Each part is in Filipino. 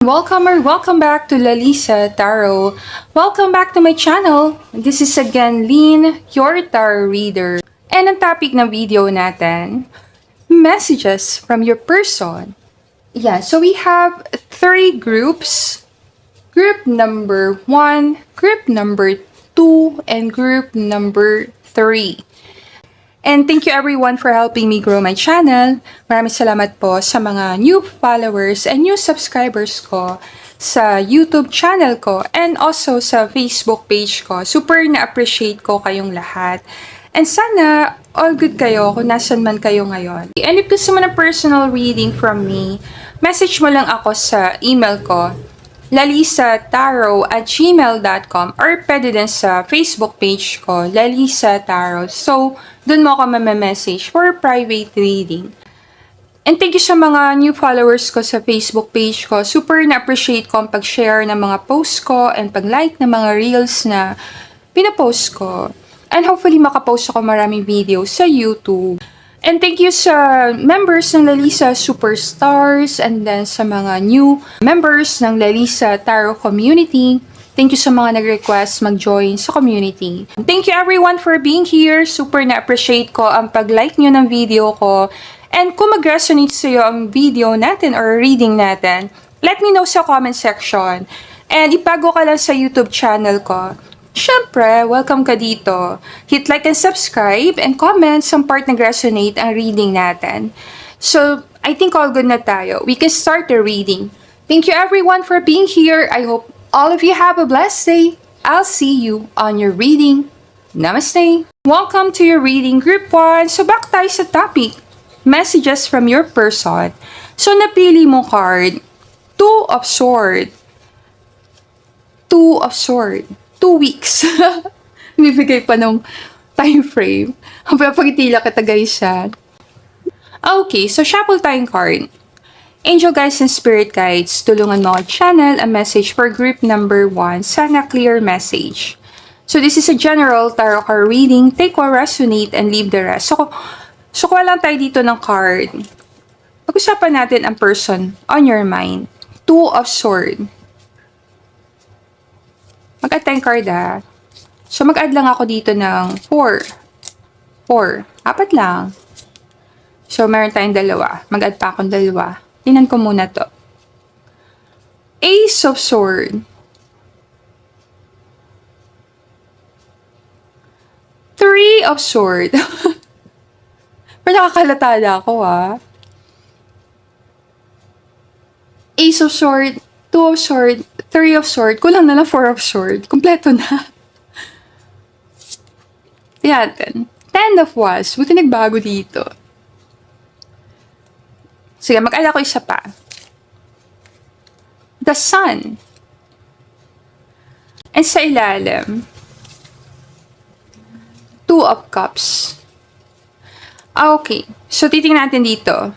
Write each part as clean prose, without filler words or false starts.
Welcome back to Lalisa Tarot. Welcome back to my channel. This is again Lynn, your tarot reader. And ang topic ng video natin, messages from your person. Yeah, so we have three groups. Group number 1, group number 2, and group number 3. And thank you everyone for helping me grow my channel. Maraming salamat po sa mga new followers and new subscribers ko sa YouTube channel ko and also sa Facebook page ko. Super na-appreciate ko kayong lahat. And sana all good kayo kung nasan man kayo ngayon. And if gusto mo ng personal reading from me, message mo lang ako sa email ko, lalisataro@gmail.com, or pwede din sa Facebook page ko, Lalisa Tarot. So, doon mo ako mamamessage for private reading. And thank you sa mga new followers ko sa Facebook page ko. Super na-appreciate ko ang pag-share ng mga posts ko and pag-like ng mga reels na pinapost ko. And hopefully makapost ako maraming videos sa YouTube. And thank you sa members ng Lalisa Superstars and then sa mga new members ng Lalisa Tarot Community. Thank you sa mga nag-request mag-join sa community. Thank you everyone for being here. Super na-appreciate ko ang pag-like nyo ng video ko. And kung mag-resonate sa'yo ang video natin or reading natin, let me know sa comment section. And ipago ka lang sa YouTube channel ko. Siyempre, welcome ka dito. Hit like and subscribe and comment sa part nag-resonate ang reading natin. So, I think all good na tayo. We can start the reading. Thank you everyone for being here. I hope all of you have a blessed day. I'll see you on your reading. Namaste. Welcome to your reading, Group 1. So, back tayo sa topic. Messages from your person. So, napili mo card. 2 of Swords. 2 of Swords. 2 weeks. Bibigay pa ng time frame. Pagitila kita guys yan. Okay, so shuffle tayong card. Angel guides and spirit guides, tulungan mo ang channel a message for group number 1. Sana clear message. So this is a general tarot card reading. Take what resonate and leave the rest. So kuha lang tayo dito ng card. Pag-usapan natin ang person on your mind. 2 of Swords. Mag-add tayong card ha. So, mag-add lang ako dito ng 4. 4. 4 lang. So, meron tayong dalawa. Mag-add pa akong dalawa. Tingnan ko muna to. Ace of Swords. 3 of Swords. Pero nakakalatala ako ha. Ace of Swords. 2 of Swords. 3 of Swords. Kulang na lang 4 of Swords. Kompleto na. Yan. 10 of Wands. Buti nagbago dito. Sige, mag-ala ko isa pa. The Sun. And sa ilalim, 2 of Cups. Okay. So, titingnan natin dito.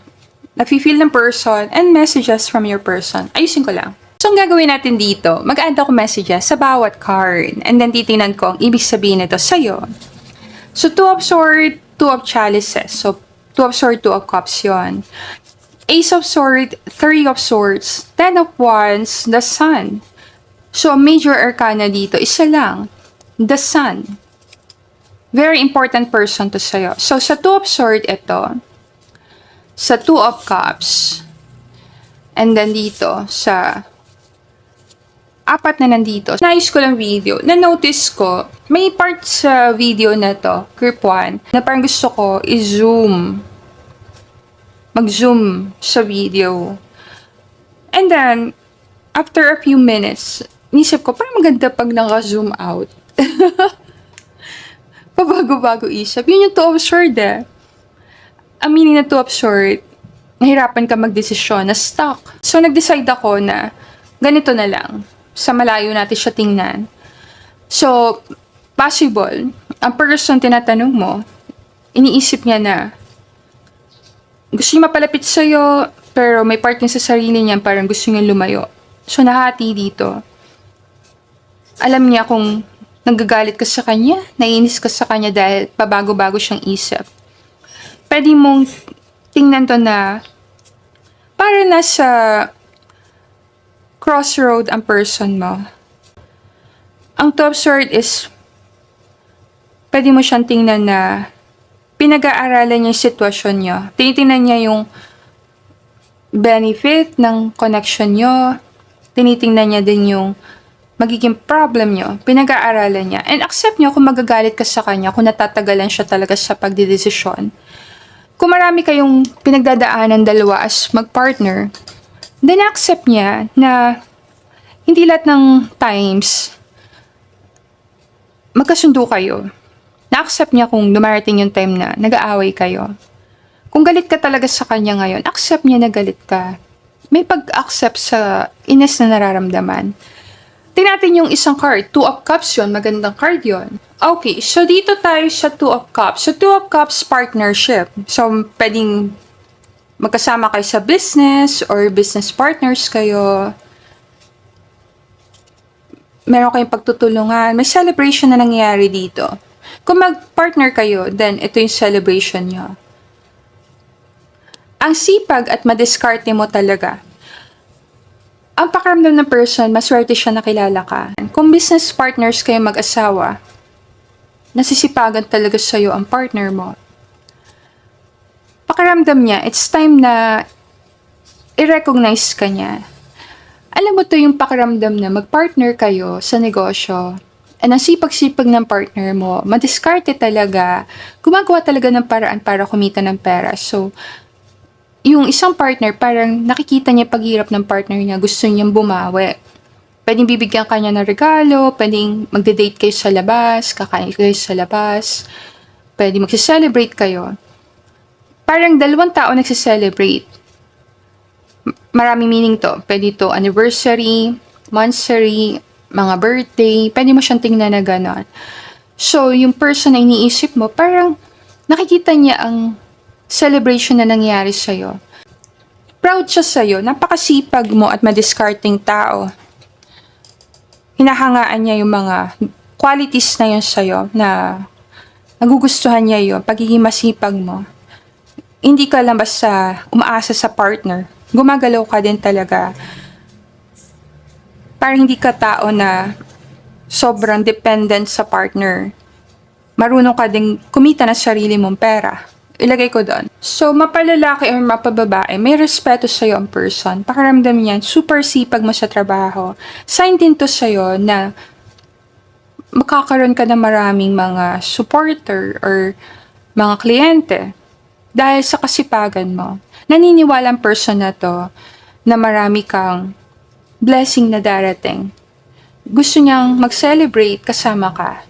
Nafe-feel ng person and messages from your person. Ayusin ko lang. So, ang gagawin natin dito, mag-add ako messages sa bawat card. And then, titingnan ko ang ibig sabihin nito sa'yo. So, 2 of Swords, 2 of Chalices. So, 2 of Swords, 2 of Cups yon. Ace of Swords, 3 of Swords, 10 of Wands, the Sun. So, ang major arcana dito, isa lang. The Sun. Very important person to sa'yo. So, sa 2 of Swords, ito. Sa 2 of Cups. And then dito, sa 4 na nandito. Nais ko lang video. Na-notice ko, may part sa video na to, group 1, na parang gusto ko i-zoom. Mag-zoom sa video. And then, after a few minutes, nisip ko, parang maganda pag naka-zoom out. Pabago-bago isip. Yun yung 2 of Swords eh. Ang meaning na 2 of Swords, nahirapan ka magdesisyon, na stuck. So, nag-decide ako na ganito na lang. Sa malayo natin siya tingnan. So, possible, ang person tinatanong mo, iniisip niya na gusto niya mapalapit sa'yo, pero may part niya sa sarili niya parang gusto niya lumayo. So, nahati dito. Alam niya kung nagagalit ka sa kanya, naiinis ka sa kanya dahil pabago-bago siyang isip. Pwede mong tingnan to na para nasa crossroad ang person mo. Ang Two of Swords is, pwede mo siyang tingnan na pinag-aaralan niya yung sitwasyon niyo. Tinitingnan niya yung benefit ng connection niyo. Tinitingnan niya din yung magiging problem niyo. Pinag-aaralan niya. And accept niyo kung magagalit ka sa kanya, kung natatagalan siya talaga sa pagdidesisyon. Kung marami kayong pinagdadaanan dalawa as mag-partner, then accept niya na hindi lahat ng times magkasundo kayo. Na-accept niya kung dumarating yung time na nag-aaway kayo. Kung galit ka talaga sa kanya ngayon, accept niya na galit ka. May pag-accept sa inis na nararamdaman. Tingnan yung isang card. Two of Cups yun. Magandang card yun. Okay, so dito tayo sa Two of Cups. So Two of Cups, partnership. So pwedeng magkasama kayo sa business or business partners kayo. Meron kayong pagtutulungan. May celebration na nangyayari dito. Kung mag-partner kayo, then ito yung celebration nyo. Ang sipag at madiskarte mo talaga. Ang pakiramdam ng person, maswerte siya nakilala ka. Kung business partners kayo mag-asawa, nasisipagan talaga sa'yo ang partner mo. Pakiramdam niya, it's time na i-recognize ka niya. Alam mo to yung pakiramdam na mag-partner kayo sa negosyo. And ang sipag-sipag ng partner mo, madiskarte talaga, gumagawa talaga ng paraan para kumita ng pera. So, yung isang partner, parang nakikita niya paghirap ng partner niya, gusto niyang bumawi. Pwedeng bibigyan ka niya ng regalo, pwedeng magde-date kayo sa labas, kakain kayo sa labas, pwedeng magse-celebrate kayo. Parang dalawang tao nagse-celebrate. Maraming meaning to. Pwede to anniversary, monthsary, mga birthday, pwede mo siyang tingnan na gano'n. So, yung person na iniisip mo, parang nakikita niya ang celebration na nangyari sa'yo. Proud siya sa'yo, napakasipag mo at madiscarding tao. Hinahangaan niya yung mga qualities na yun sa'yo, na nagugustuhan niya yun, pagiging masipag mo. Hindi ka lang basta umaasa sa partner. Gumagalaw ka din talaga. Para hindi ka tao na sobrang dependent sa partner. Marunong ka din kumita ng sarili mong pera. Ilagay ko doon. So, mapalalaki o mapababae, may respeto sa'yo ang person. Pakiramdam niyan, super sipag mo sa trabaho. Sign din to sa'yo na makakaroon ka ng maraming mga supporter or mga kliyente dahil sa kasipagan mo. Naniniwala ang person na to na marami kang blessing na darating. Gusto niyang mag-celebrate kasama ka.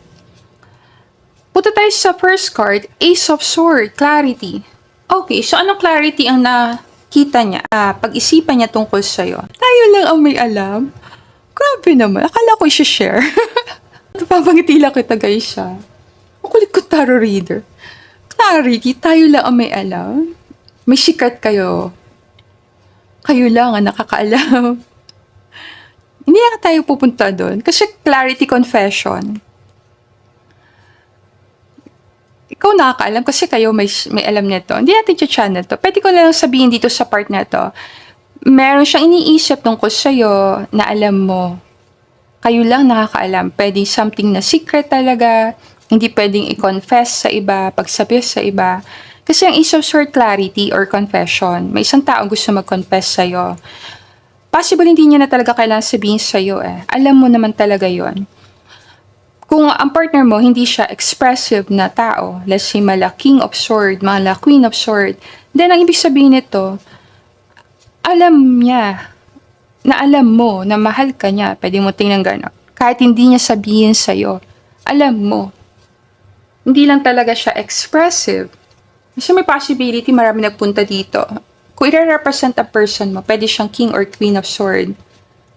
Punta tayo sa first card, Ace of Swords, clarity. Okay, so anong clarity ang nakita niya? Pag-isipan niya tungkol sa'yo. Tayo lang ang may alam. Grabe naman, akala ko i-share. Papangiti lang kita guys siya. Makulit ko tarot reader. Clarity, tayo lang ang may alam. May secret kayo. Kayo lang ang nakakaalam. Hindi na tayo pupunta doon. Kasi clarity confession. Ikaw nakakaalam kasi kayo may alam nito. Hindi natin channel to. Pwede ko lang sabihin dito sa part na to. Meron siyang iniisip tungkol sa'yo na alam mo. Kayo lang nakakaalam. Pwedeng something na secret talaga. Hindi pwedeng i-confess sa iba, pagsabi sa iba. Kasi ang Ace of Swords clarity or confession, may isang tao gusto mag-confess sa'yo. Possible hindi niya na talaga kailangan sabihin sa'yo eh. Alam mo naman talaga yon. Kung ang partner mo hindi siya expressive na tao, let's say mala King of Swords, mala Queen of Swords, then ang ibig sabihin nito, alam niya, na alam mo, na mahal ka niya, pwede mo tingnan gano'n. Kahit hindi niya sabihin sa'yo, alam mo. Hindi lang talaga siya expressive. Kasi may possibility marami nagpunta dito. Kung i-represent a person mo, pwede siyang King or Queen of Sword.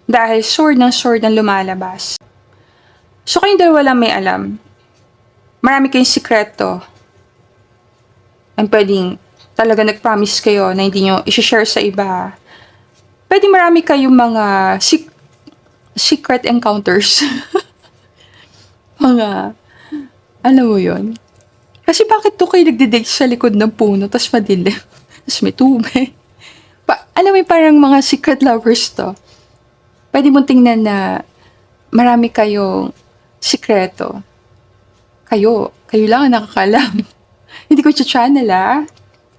Dahil sword ang lumalabas. So kayong dalawa lang may alam. Marami kayong sikreto. And pwedeng talaga nag-promise kayo na hindi nyo i-share sa iba. Pwede marami kayong mga secret encounters. Mga, alam mo yun? Kasi bakit to kayo nagde-date sa likod ng puno, tas madilim, tas may tubig? Alam mo yung parang mga secret lovers to. Pwede mong tingnan na marami kayong sikreto. Kayo lang ang nakakalam. Hindi ko channel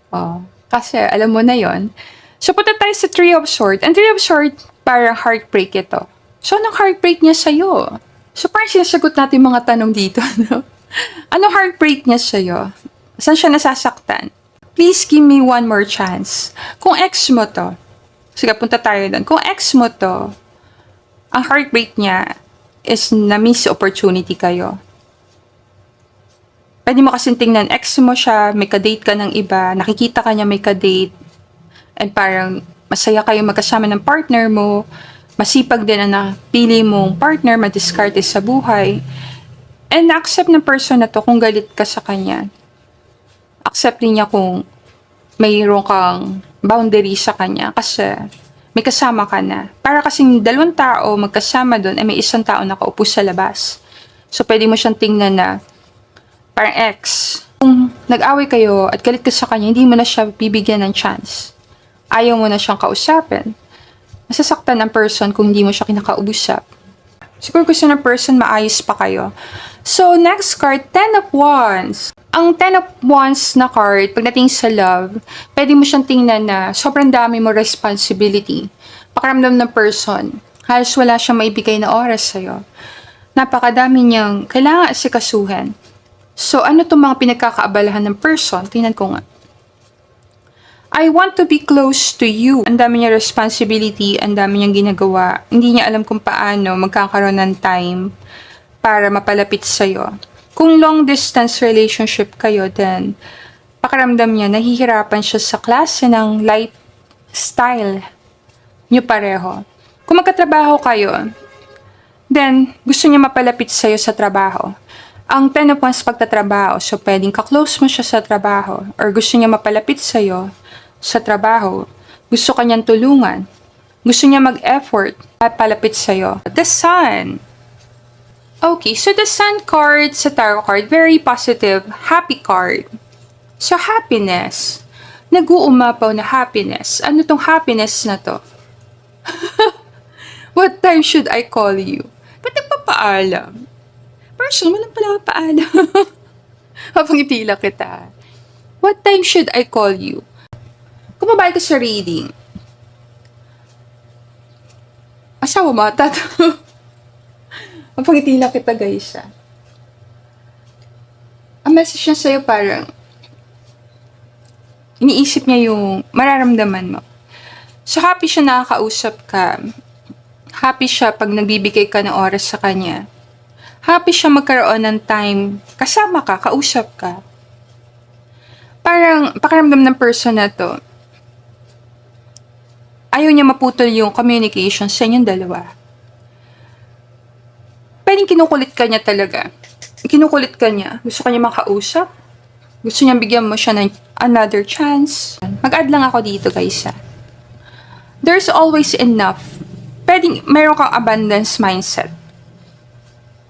Oh, kasi alam mo na yon. So, punta tayo sa Three of Swords. And Three of Swords, parang heartbreak ito. So, anong heartbreak niya sa'yo? So, parang sinasagot natin mga tanong dito, no? Anong heartbreak niya sa'yo? Saan siya nasasaktan? Please give me one more chance. Kung ex mo to, sige, punta tayo doon. Kung ex mo to, ang heartbreak niya is na-miss opportunity kayo. Pwede mo kasing tingnan, ex mo siya, may ka-date ka ng iba, nakikita ka niya may ka-date, and parang masaya kayo magkasama ng partner mo, masipag din ang napili mong partner, madiskarte sa buhay, and na-accept ng person na to kung galit ka sa kanya. Accept din niya kung mayroon kang boundary sa kanya kasi may kasama ka na. Para kasing dalawang tao magkasama doon, ay may isang tao nakaupo sa labas. So, pwede mo siyang tingnan na parang ex. Kung nag-away kayo at galit ka sa kanya, hindi mo na siya bibigyan ng chance. Ayaw mo na siyang kausapin. Masasaktan ang person kung hindi mo siya kinakausap. Siguro gusto ng person maayos pa kayo. So, next card, Ten of Wands. Ang Ten of Wands na card, pagdating sa love, pwede mo siyang tingnan na sobrang dami mo responsibility. Pakiramdam ng person, halos wala siyang maibigay na oras sa'yo. Napakadami niyang kailangan asikasuhin. So, ano itong mga pinagkakaabalahan ng person? Tingnan ko nga. I want to be close to you. Ang dami niya responsibility, ang dami niyang ginagawa. Hindi niya alam kung paano magkakaroon ng time para mapalapit sa'yo. Kung long distance relationship kayo, then pakiramdam niya, nahihirapan siya sa klase ng lifestyle niyo pareho. Kung magkatrabaho kayo, then gusto niya mapalapit sa'yo sa trabaho. Ang Ten of Wands pagtatrabaho, so pwedeng ka-close mo siya sa trabaho, or gusto niya mapalapit sa'yo sa trabaho, gusto kanyang tulungan, gusto niya mag-effort at palapit sa'yo. The Sun. Okay, so the Sun card sa tarot card, very positive, happy card. So happiness. Nag-uumapaw na happiness. Ano tong happiness na to? What time should I call you? Ba't nagpapaalam? Person, walang pala paalam. Habang itila kita. What time should I call you? Kung babae ka sa reading, asawa mo, tato. Habang itila kita, guys, ang message niya sa'yo parang, iniisip niya yung mararamdaman mo. So, happy siya nakakausap ka. Happy siya pag nagbibigay ka ng oras sa kanya. Happy siya magkaroon ng time, kasama ka, kausap ka. Parang, pakiramdam ng person na to, ayaw niya maputol yung communication sa inyong dalawa. Pwedeng kinukulit ka niya talaga. Kinukulit ka niya. Gusto ka niya makausap. Gusto niya bigyan mo siya ng another chance. Mag-add lang ako dito, guys, There's always enough. Pwedeng, meron kang abundance mindset.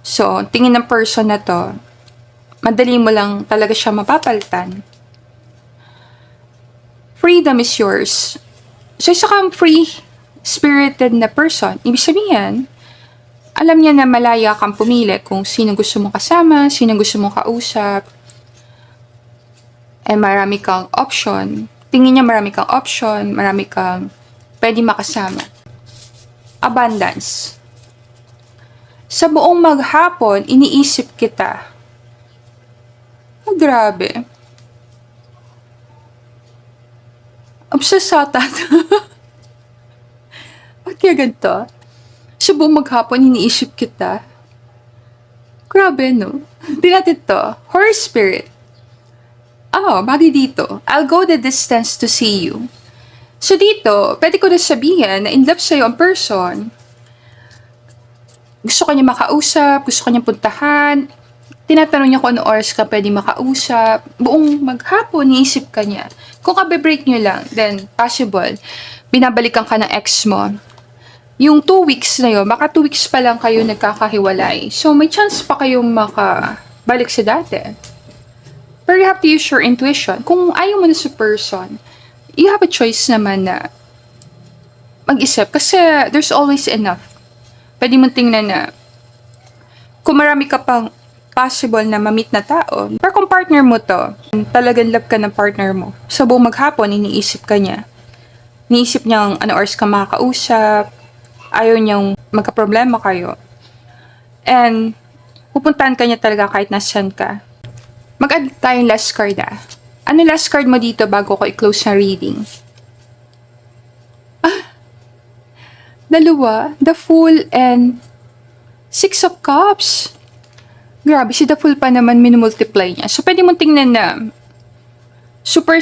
So, tingin ng person na to, madali mo lang talaga siya mapapalitan. Freedom is yours. So, isa kang free-spirited na person. Ibig sabihin, alam niya na malaya kang pumili kung sino gusto mong kasama, sino gusto mong kausap. Marami kang option. Tingin niya marami kang option, marami kang pwede makasama. Abundance. Sa buong maghapon, iniisip kita. Oh, grabe. Obsessed Ba't kaya ganito? Sa buong maghapon, iniisip kita. Grabe, no? Di natin to. Horror spirit. Oh, bagay dito. I'll go the distance to see you. So dito, pwede ko na sabihin na in love sa'yo ang person. Gusto ka niya makausap, gusto ka niya puntahan, tinatanong niya kung ano oras ka pwede makausap, buong maghapon, niisip ka niya. Kung kabe-break niyo lang, then possible, binabalikan ka ng ex mo. Yung 2 weeks na yun, baka 2 weeks pa lang kayo nagkakahiwalay. So, may chance pa kayong makabalik sa dati. Pero you have to use your intuition. Kung ayaw mo na sa person, you have a choice naman na mag-isip kasi there's always enough. pwede mong tingnan na kung marami ka pang possible na ma-meet na tao. Pero kung partner mo to, talagang love ka ng partner mo. Sa buong maghapon, iniisip ka niya. Iniisip niyang ano oras ka makakausap, ayaw niyang magka-problema kayo. And pupuntahan ka niya talaga kahit nasan ka. Mag-add tayong last card ah. Ano last card mo dito bago ko i-close na reading? Dalawa, the Fool and Six of Cups. Grabe, si the Fool pa naman minumultiply niya. So, pwede mong tingnan na super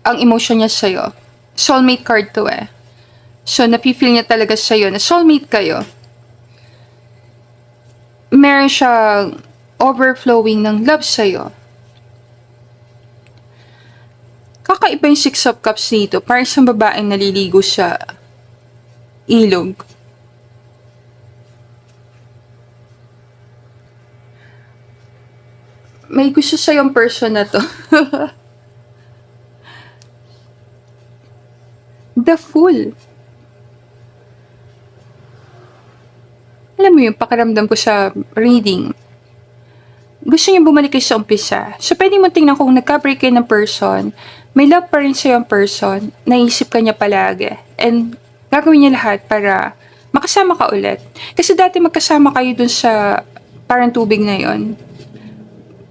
ang emotion niya sa'yo. Soulmate card to eh. So, napifeel niya talaga sa'yo na soulmate kayo. Meron siyang overflowing ng love sa'yo. Kakaiba yung Six of Cups dito. Parang isang babaeng naliligo sa ilog. May gusto sa'yong person na to. The Fool. Alam mo yung pakiramdam ko sa reading. Gusto niya bumalik kayo sa umpisa. So, pwede mo tingnan kung nagka-break kayo ng person, may love pa rin sa'yo ang person, naisip ka niya palagi. And gagawin niya lahat para makasama ka ulit. Kasi dati magkasama kayo dun sa parang tubig na yon.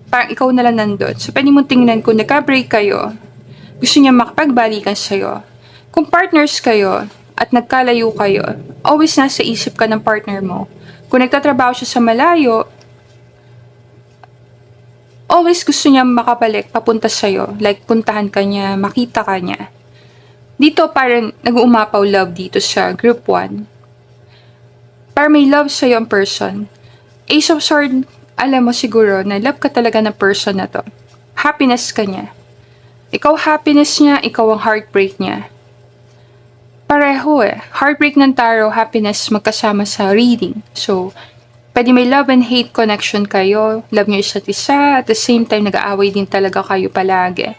Parang ikaw na lang nandun. So, pwede mong tingnan kung nagka-break kayo, gusto niya makapagbalikan sa'yo. Kung partners kayo at nagkalayo kayo, always nasa isip ka ng partner mo. Kung nagtatrabaho siya sa malayo, always gusto niya makabalik papunta sa'yo. Like, puntahan ka niya, makita ka niya. Dito parang nag-uumapaw love dito sa group 1. Parang may love sa'yo ang person. Ace of Swords, alam mo siguro na love ka talaga ng person na to. Happiness ka niya. Ikaw happiness niya, ikaw ang heartbreak niya. Pareho eh. Heartbreak ng tarot, happiness magkasama sa reading. So, pwede may love and hate connection kayo. Love niyo isa't isa. At the same time, nag-aaway din talaga kayo palagi.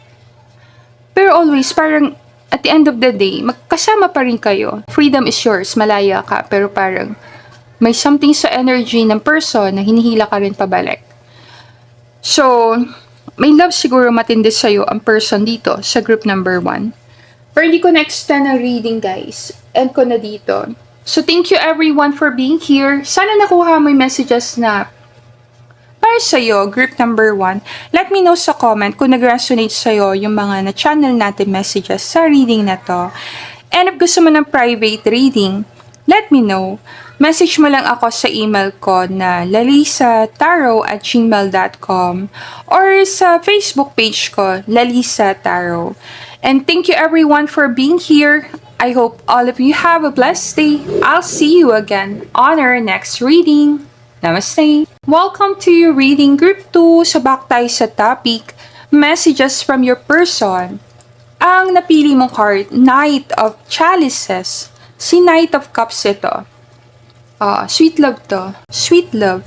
Pero always, parang at the end of the day, magkasama pa rin kayo. Freedom is yours, malaya ka. Pero parang may something sa energy ng person na hinihila ka rin pabalik. So, may love siguro matindi sa'yo ang person dito sa group number 1. Pero hindi ko na-extend ang reading guys. End ko na dito. So, thank you everyone for being here. Sana nakuha mo yung messages na para sa'yo, group number 1. Let me know sa comment kung nag-resonate sa'yo yung mga na-channel natin messages sa reading na to. And if gusto mo ng private reading, let me know. Message mo lang ako sa email ko na lalisataro@gmail.com or sa Facebook page ko, Lalisa Taro. And thank you everyone for being here. I hope all of you have a blessed day. I'll see you again on our next reading. Namaste! Welcome to your reading group 2. So back tayo sa topic, messages from your person. Ang napili mong card, Knight of Chalices. Si Knight of Cups ito. Sweet love to. Sweet love.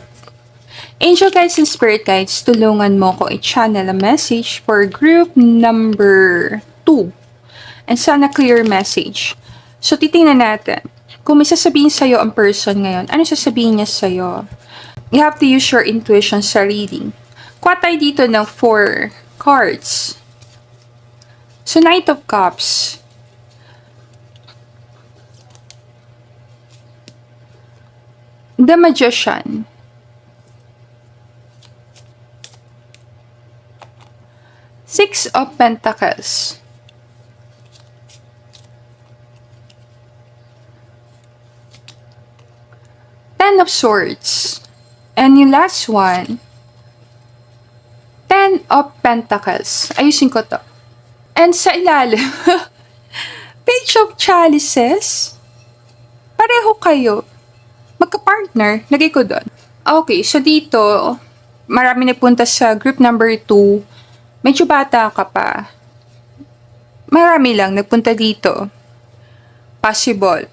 Angel guides and spirit guides, tulungan mo ko i-channel a message for group number 2. And sana clear message. So, titingnan natin. Kung may sasabihin sa'yo ang person ngayon, ano sasabihin niya sa'yo? You have to use your intuition sa reading. Kuha tayo dito ng 4 cards. So, Knight of Cups. The Magician. Six of Pentacles. Ten of Swords. And yung last one, Ten of Pentacles. Ayusin ko to. And sa ilalim, Page of Chalices. Pareho kayo. Magka-partner, lagay ko doon. Okay, so dito, marami nagpunta sa group number 2. Medyo bata ka pa. Marami lang nagpunta dito. Possible.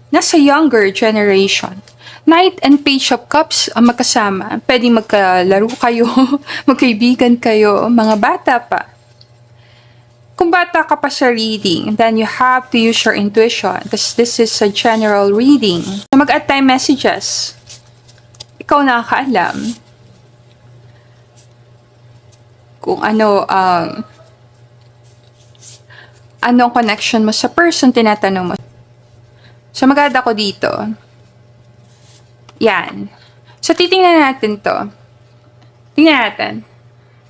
Nasa younger generation. Knight and Page of Cups ang magkasama. Pwede magkalaro kayo, magkaibigan kayo, mga bata pa. Kung bata ka pa sa reading, then you have to use your intuition because this is a general reading. So mag-add tayo messages. Ikaw nakakaalam kung anong connection mo sa person tinatanong mo. So mag-add ako dito. Yan. So titingnan natin to. Tingnan natin.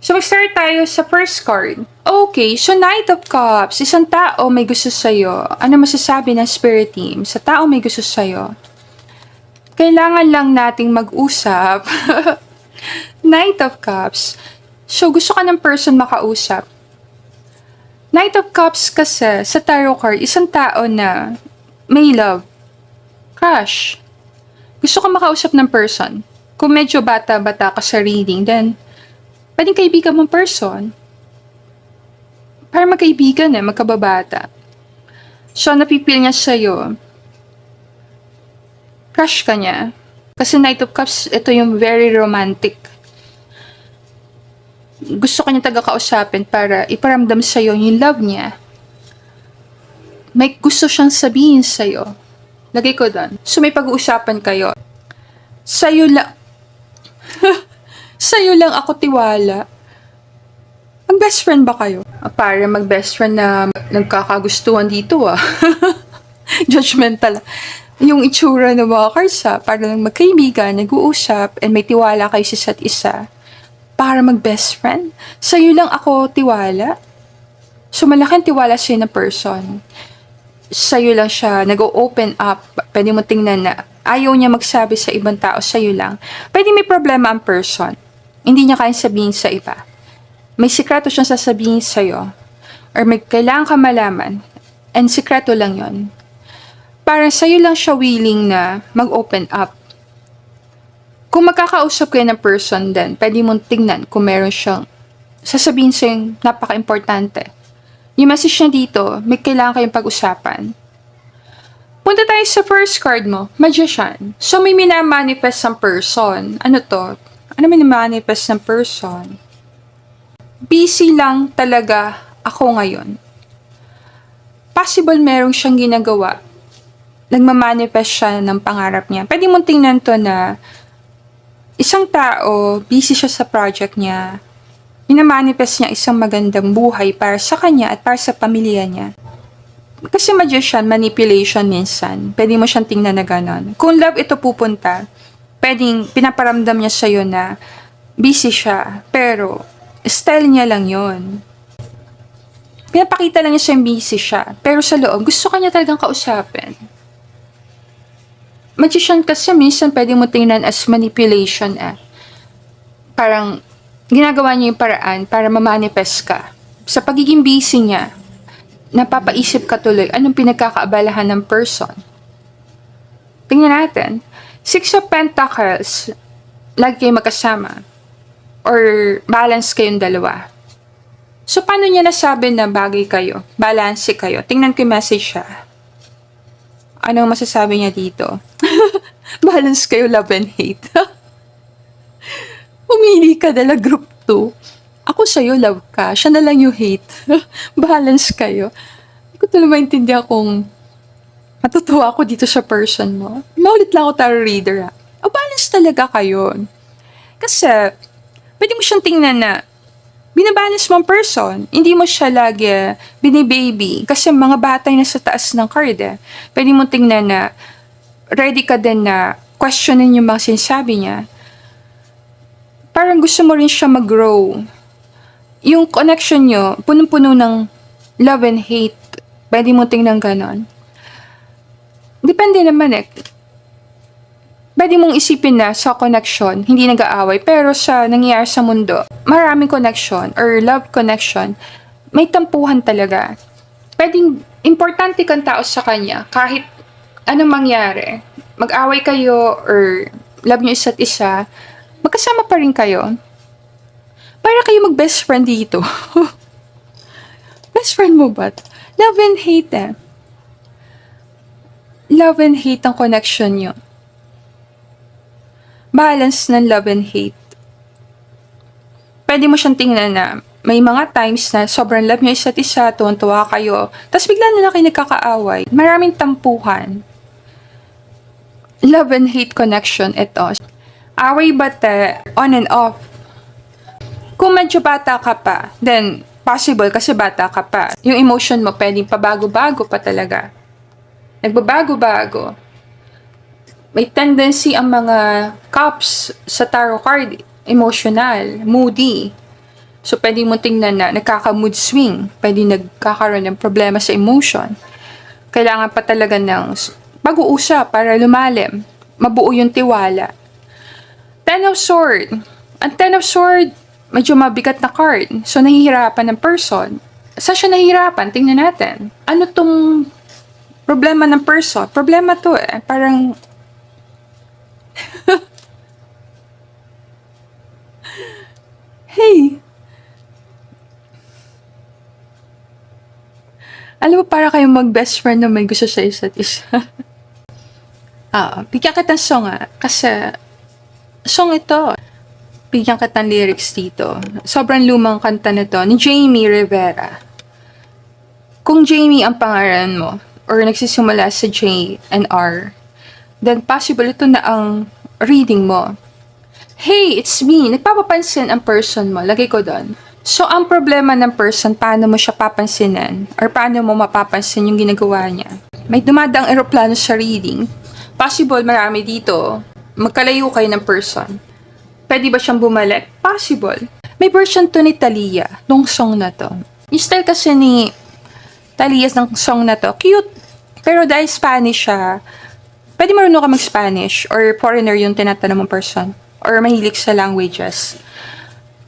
So, mag-start tayo sa first card. Okay, so Knight of Cups. Isang tao may gusto sa'yo. Ano masasabi ng Spirit Team sa tao may gusto sa'yo? Kailangan lang nating mag-usap. Knight of Cups. So, gusto ka ng person makausap. Knight of Cups kasi sa tarot card, isang tao na may love. Crush. Gusto ka makausap ng person. Kung medyo bata-bata ka sa reading, then pwedeng kaibigan mong person. Para magkaibigan magkababata. So, napipil niya sa'yo. Crush ka niya. Kasi Knight of Cups, ito yung very romantic. Gusto ka niya taga-kausapin para iparamdam sa'yo yung love niya. May gusto siyang sabihin sa'yo. Lagay ko doon. So, may pag-uusapan kayo. Sa'yo lang. Sa'yo lang ako tiwala. Mag-best friend ba kayo? Para mag-best friend na nagkakagustuhan dito Judgmental. Yung itsura ng mga cards para magkaibigan, nag-uusap, and may tiwala kayo sa isa't isa. Para mag-best friend. Sa'yo lang ako tiwala. So malaking tiwala sa'yo na person. Sa'yo lang siya nag-open up. Pwede mo tingnan na ayaw niya magsabi sa ibang tao, sa'yo lang. Pwede may problema ang person. Hindi niya kayang sabihin sa iba. May sikreto siyang sasabihin sa'yo. Or may kailangan ka malaman. And sikreto lang yon. Para sa'yo lang siya willing na mag-open up. Kung magkakausap kayo ng person din, pwede mong tingnan kung meron siyang sasabihin sa'yo napaka-importante. Yung message niya dito, may kailangan kayong pag-usapan. Punta tayo sa first card mo, Magician. So, may minamanifest ng person. Ano to? Ano minamanifest ng person? Busy lang talaga ako ngayon. Possible merong siyang ginagawa. Nagmamanifest siya ng pangarap niya. Pwede mong tingnan to na isang tao, busy siya sa project niya. Minamanifest niya isang magandang buhay para sa kanya at para sa pamilya niya. Kasi Magician, manipulation minsan. Pwede mo siyang tingnan na gano'n. Kung love ito pupunta, pwedeng pinaparamdam niya sa'yo na busy siya, pero style niya lang yon. Pinapakita lang niya siyang busy siya, pero sa loob, gusto ka niya talagang kausapin. Magician kasi minsan pwede mo tingnan as manipulation Parang ginagawa niya yung paraan para ma-manifest ka. Sa pagiging busy niya, napapaisip ka tuloy anong pinagkakaabalahan ng person. Tingnan natin. Six of Pentacles, lagi kayo magkasama. Or balance kayong dalawa. So, paano niya nasabi na bagay kayo? Balance kayo. Tingnan ko yung message siya. Ano masasabi niya dito? Balance kayo, love and hate. Umili ka dala group 2. Ako sa'yo, love ka. Siya na lang yung hate. Balance kayo. Hindi ko talaga maintindihan kung matutuwa ako dito sa person mo. Maulit lang ako tarot reader balance talaga kayo. Kasi, pwede mo siyang tingnan na binabalance mo ang person. Hindi mo siya lagi binibaby. Kasi mga bata na sa taas ng card Pwede mo tingnan na ready ka din na questionin yung mga sinasabi niya. Parang gusto mo rin siya mag-grow. Yung connection nyo, punong-puno ng love and hate. Pwede mo tingnan ganon. Depende naman Pwede mong isipin na sa connection, hindi nag-aaway. Pero sa nangyayari sa mundo, maraming connection or love connection, may tampuhan talaga. Pwedeng importante kang tao sa kanya kahit anong mangyari. Mag-away kayo or love nyo isa't isa, magkasama pa rin kayo. Para kayo mag-best friend dito. Best friend mo ba? Love and hate Love and hate ang connection nyo. Balance ng love and hate. Pwede mo siyang tingnan na may mga times na sobrang love nyo isa't isa, tuwan-tuwa kayo, tapos bigla na lang kayo nagkakaaway. Maraming tampuhan. Love and hate connection ito. Away bate, on and off. Kung medyo bata ka pa, then possible kasi bata ka pa. Yung emotion mo pwedeng pabago-bago pa talaga. Nagbabago-bago. May tendency ang mga cups sa tarot card, emotional, moody. So, pwede mo tingnan na nagkaka-mood swing. Pwede nagkakaroon ng problema sa emotion. Kailangan pa talaga ng pag-uusap para lumalim. Mabuo yung tiwala. Ten of Sword. Ang Ten of Sword, medyo mabigat na card. So, nahihirapan ng person. Saan siya nahihirapan? Tingnan natin. Ano tong problema ng person? Problema to eh. Parang hey! Alam mo, para kayong mag-best friend na may gusto sa isa't isa. Bigyan kita song kasi song ito. Bigyan kita lyrics dito. Sobrang lumang kanta na to, ni Jamie Rivera. Kung Jamie ang pangalan mo, or nagsisimula sa J and R, then possible ito na ang reading mo. Hey, it's me. Nagpapapansin ang person mo. Lagay ko doon. So, ang problema ng person, paano mo siya papansinin? Or paano mo mapapansin yung ginagawa niya? May dumadaang eroplano sa reading. Possible, marami dito. Magkalayo kayo ng person. Pwede ba siyang bumalik? Possible. May version to ni Thalia, nung song na to. Yung style kasi ni Thalia ng song na to, cute. Pero dahil Spanish siya, pwede marunong ka mag-Spanish or foreigner yung tinatanong mong person. Or mahilig sa languages.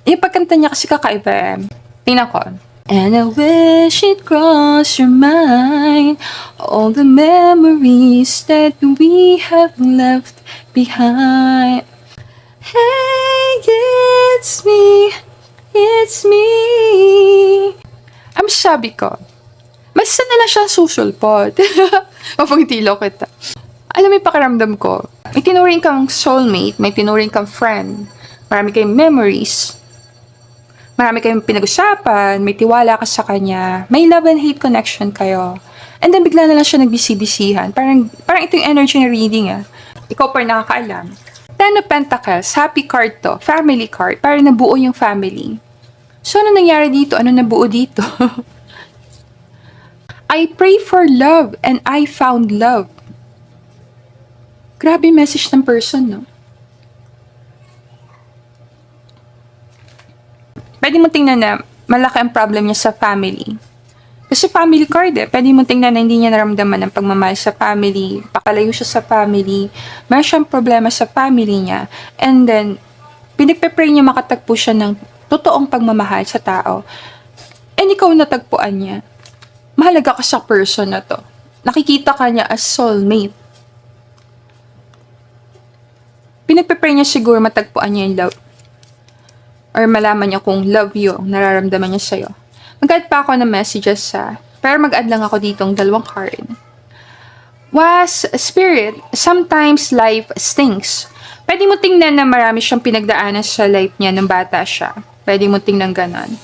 Yung pagkanta niya kasi kakaiba. Tingnan ko. And I wish it crossed your mind all the memories that we have left behind. Hey, it's me, it's me. Ang sabi ko, mas na lang siya susulpot. Mapangitilo kita. Alam mo yung pakiramdam ko, may tinuring kang soulmate, may tinuring kang friend, marami kayong memories, marami kayong pinag-usapan, may tiwala ka sa kanya, may love and hate connection kayo. And then bigla na lang siya nagbisi-bisihan. Parang ito yung energy na reading Ikaw pa nakakaalam. Ten of Pentacles, happy card to, family card, parang nabuo yung family. So ano nangyari dito? Ano nabuo dito? I pray for love and I found love. Grabe message ng person, no? Pwede mo tingnan na malaki ang problem niya sa family. Kasi family card Pwede mo tingnan na hindi niya naramdaman ang pagmamahal sa family, pakalayo siya sa family, may siyang problema sa family niya, and then, pinagpe-pray niya makatagpo siya ng totoong pagmamahal sa tao. And ikaw natagpuan niya. Mahalaga ka sa person na to. Nakikita ka niya as soulmate. Pinagpe-pray niya siguro matagpuan niya yung love. Or malaman niya kung love yung nararamdaman niya sa'yo. Mag-add pa ako ng messages pero mag-add lang ako ditong dalawang card. Was Spirit, sometimes life stinks. Pwede mo tingnan na marami siyang pinagdaanan sa life niya nung bata siya. Pwede mo tingnan ganon.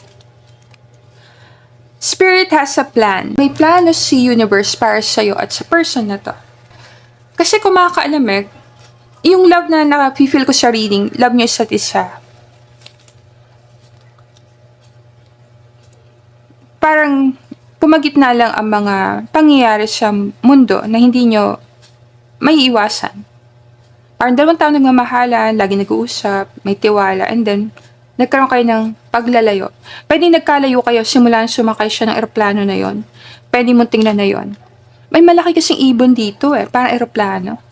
Spirit has a plan. May plano si universe para sa'yo at sa person na to. Kasi kung makakaalam yung love na na-feel ko sa reading, love niyo isa't isa. Parang pumagitna lang ang mga pangyayari sa mundo na hindi nyo may iwasan. Parang 2 taon nagmamahalan, lagi nag-uusap, may tiwala, and then nagkaroon kayo ng paglalayo. Pwede nagkalayo kayo, simulan sumakay siya ng eroplano na yon. Pwede mo tingnan na yon. May malaki kasing ibon dito parang eroplano.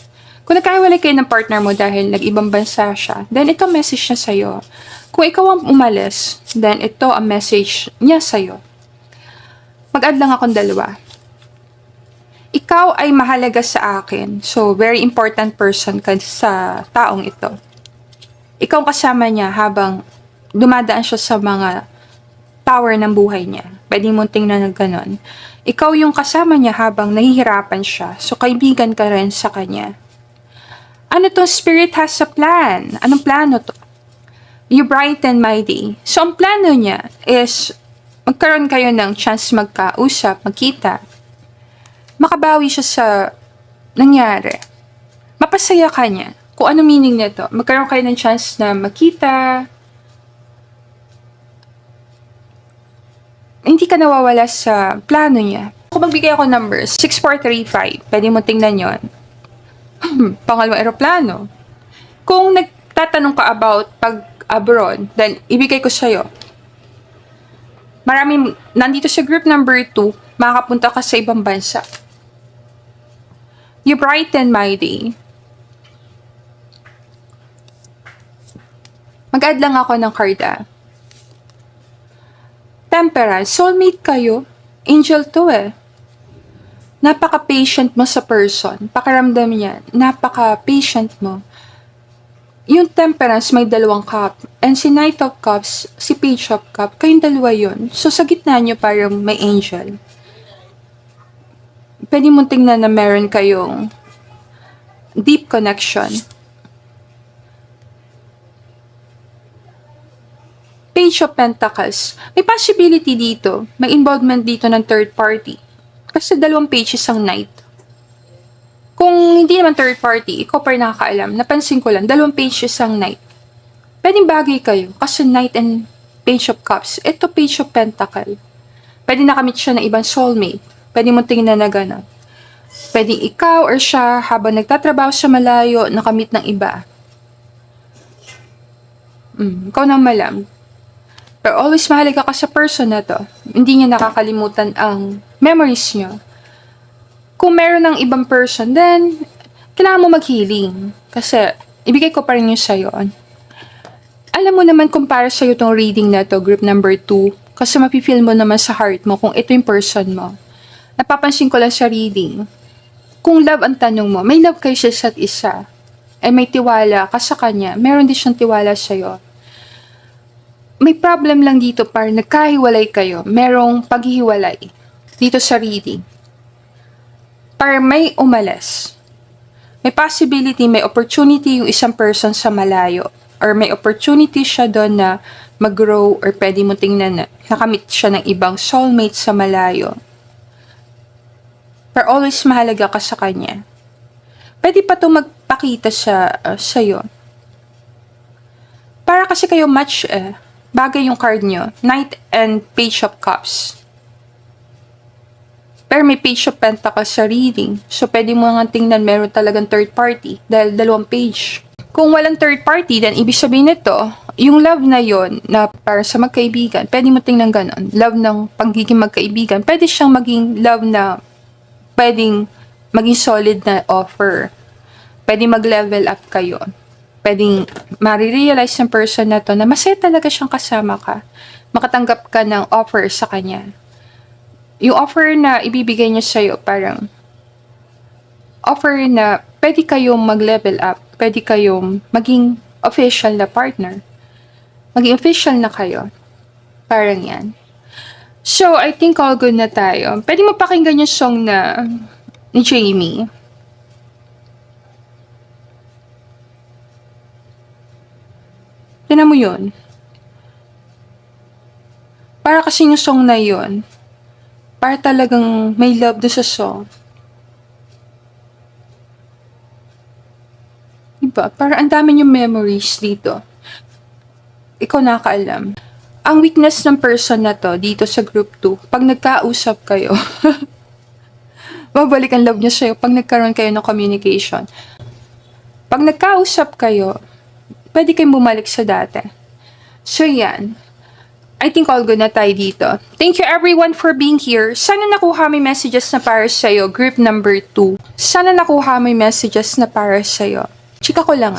Kung nagkahiwalay kayo ng partner mo dahil nag-ibang bansa siya, then ito message niya sa'yo. Kung ikaw ang umalis, then ito ang message niya sa'yo. Mag-add lang akong 2. Ikaw ay mahalaga sa akin. So, very important person ka sa taong ito. Ikaw kasama niya habang dumadaan siya sa mga tower ng buhay niya. Pwede mo tingnan ng ganon. Ikaw yung kasama niya habang nahihirapan siya. So, kaibigan ka rin sa kanya. Ano to? Spirit has a plan. Anong plano to? You brighten my day. So, ang plano niya is magkaroon kayo ng chance magkausap, magkita. Makabawi siya sa nangyari. Mapasaya ka niya. Kung ano meaning nito. Magkaroon kayo ng chance na makita. Hindi ka nawawala sa plano niya. Kung magbigay ako numbers, 6435, pwede mo tingnan yon. Pangalawang eroplano. Kung nagtatanong ka about pag-abroad, then ibigay ko sa'yo. Maraming, nandito sa group number 2, makakapunta ka sa ibang bansa. You brighten my day. Mag-add lang ako ng card Temperance, soulmate kayo. Angel to Napaka-patient mo sa person. Pakiramdam niya, napaka-patient mo. Yung Temperance may 2 cup. And si Knight of Cups, si Page of Cup, kayong dalawa yun. So sa gitna nyo parang may angel. Pwede mong tingnan na meron kayong deep connection. Page of Pentacles. May possibility dito. May involvement dito ng third party. Kasi 2 pages ang Knight. Kung hindi naman third party, ikaw pa rin nakakaalam. Napansin ko lang, 2 pages ang Knight. Pwedeng bagay kayo. Kasi Knight and Page of Cups. Ito Page of Pentacle. Pwede nakamit siya ng ibang soulmate. Pwede mo tingnan na gano'n. Pwedeng ikaw or siya habang nagtatrabaho sa malayo, nakamit ng iba. Ikaw nang malam. Pero always mahalaga ka sa person na to. Hindi niya nakakalimutan ang memories niyo. Kung meron ng ibang person, then kailangan mo mag-healing. Kasi ibigay ko pa rin yung sa'yo. Alam mo naman kung para sa'yo tong reading na to, group number 2. Kasi mapifeel mo naman sa heart mo kung ito yung person mo. Napapansin ko lang sa reading. Kung love ang tanong mo, may love kayo sa isa't isa. Ay may tiwala ka sa kanya. Meron din siyang tiwala sa'yo. May problem lang dito par nagkahiwalay kayo. Merong paghihiwalay dito sa reading. Par may umalis. May possibility, may opportunity yung isang person sa malayo. Or may opportunity siya doon na mag-grow or pwede mo tingnan na nakamit siya ng ibang soulmate sa malayo. Pero always mahalaga ka sa kanya. Pwede pa ito magpakita sa'yo. Para kasi kayo match bagay yung card nyo. Knight and Page of Cups. Pero may Page of Pentacles sa reading. So, pwede mo nga tingnan meron talagang third party. Dahil 2 page. Kung walang third party, then ibig sabihin nito, yung love na yon na para sa magkaibigan, pwede mo tingnan ganon. Love ng pagiging magkaibigan. Pwede siyang maging love na pwedeng maging solid na offer. Pwede mag-level up kayo. Pwedeng marirealize ng person na to na masaya talaga siyang kasama ka. Makatanggap ka ng offer sa kanya. Yung offer na ibibigay niya sa'yo, parang offer na pwede kayong mag-level up. Pwede kayong maging official na partner. Maging official na kayo. Parang yan. So, I think all good na tayo. Pwede mo pakinggan yung song na ni Jamie. Tignan mo yun. Para kasi yung song na yun, para talagang may love doon sa song. Diba? Para ang dami yung memories dito. Ikaw nakakaalam. Ang weakness ng person na to, dito sa group 2, pag nagkausap kayo, babalik ang love niya sa'yo pag nagkaroon kayo ng communication. Pag nagkausap kayo, pwede kayong bumalik sa dati. So, yan. I think all good na tayo dito. Thank you everyone for being here. Sana nakuha may messages na para sa'yo. Group number 2. Sana nakuha may messages na para sa'yo. Chika ko lang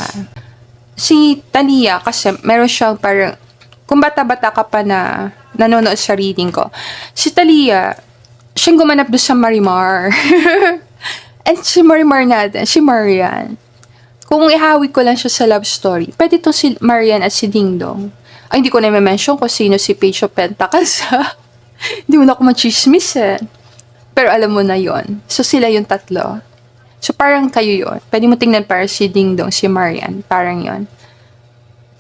Si Tania, kasi meron siyang parang, kung bata-bata ka pa na nanonood sa reading ko. Si Talia, siyang gumanap doon sa Marimar. And si Marimar natin, si Marian. Kung ihawi ko lang siya sa love story, pwede itong si Marian at si Dingdong. Ay, hindi ko na i-mention kung sino si Page of Pentacles, ha? Hindi mo na ako machismis, Pero alam mo na yon. So, sila yung tatlo. So, parang kayo yon. Pwede mo tingnan para si Dingdong, si Marian. Parang yon.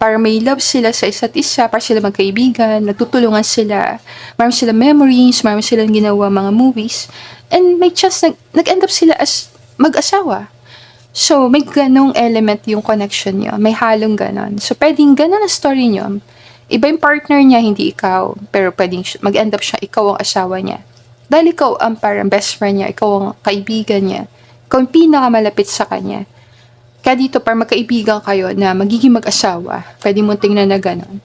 para may love sila sa isa't isa, para sila magkaibigan, nagtutulungan sila, marami sila memories, marami silang ginawa mga movies, and may chance nag-end up sila as mag-asawa. So, may ganong element yung connection niyo. May halong ganon. So, pwedeng ganon ang story niyo. Iba yung partner niya, hindi ikaw. Pero pwedeng mag-end up siya, ikaw ang asawa niya. Dahil ikaw ang parang best friend niya, ikaw ang kaibigan niya. Ikaw ang pinakamalapit sa kanya. Kaya dito, para magkaibigan kayo na magiging mag-asawa, pwede mo tingnan na ganon.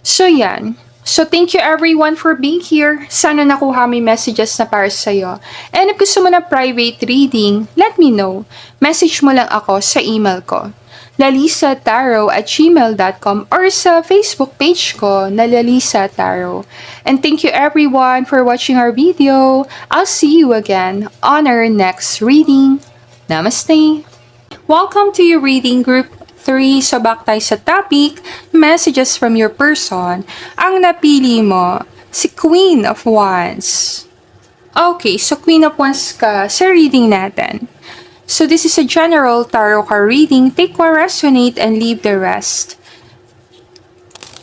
So, yan. So, thank you everyone for being here. Sana nakuha mo yung messages na para sa'yo. And if gusto mo ng private reading, let me know. Message mo lang ako sa email ko, lalisataro@gmail.com, or sa Facebook page ko na Lalisa Taro. And thank you everyone for watching our video. I'll see you again on our next reading. Namaste! Welcome to your reading group 3. So back tayo sa topic, messages from your person. Ang napili mo, si Queen of Wands. Okay, so Queen of Wands ka sa reading natin. So this is a general tarot card reading. Take what resonate and leave the rest.